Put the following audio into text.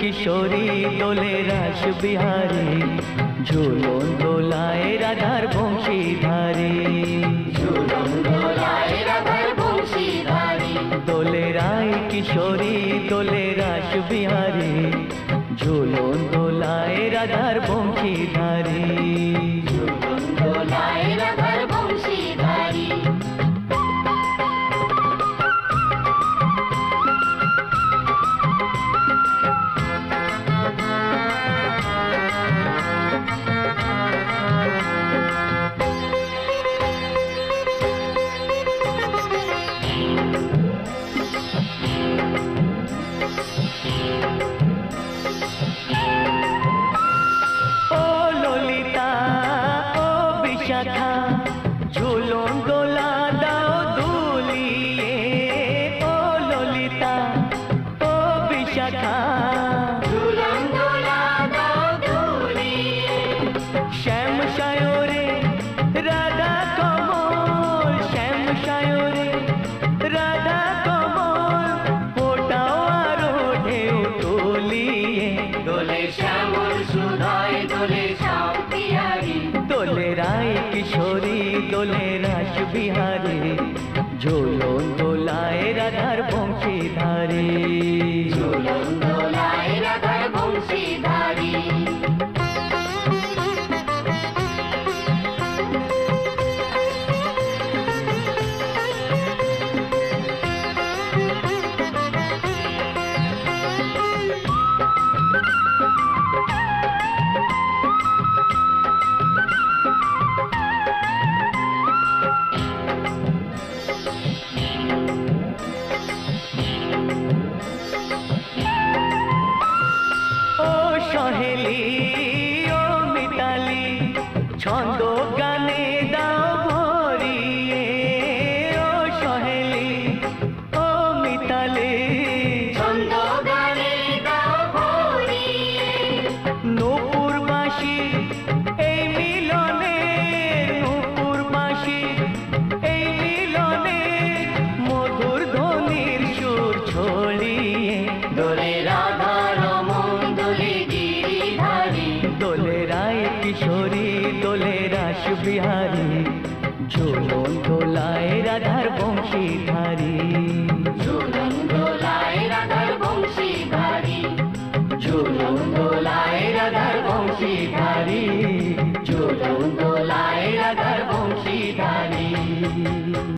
কিশোরী দোলে রাস বিহারী, ঝুলন দোলায় রাধার বংশীধারী। ঝুলন দোলায় রাধার বংশীধারী। দোলে রায় কিশোরী দোলে রাস বিহারী, ঝুলন দোলায় রাধার বংশীধারী। ঝুলন দোলায় রাধার বংশীধারী। ঝুলন দোলা দাও দুলিয়ে, ও ললিতা ও বিশাখা। ঝুলন দোলা দাও দুলিয়ে। শ্যাম সায়রে রাধা কমল, শ্যাম সায়রে রাধা কমল, ওটাও আরো ঢেউ তুলিয়ে। দোলে শ্যামল সুধায় দোলে শ্যাম বিহারী। দোলে রায় কিশোরী দোলে রাস বিহারী, ঝুলন দোলায় রাধার বংশীধারী। ঝুলন দোলায় রাধার বংশীধারী। সহেলি ও মিতালি ছন্দ গানে দাও ভরিয়ে, ও সহেলি ও মিতালি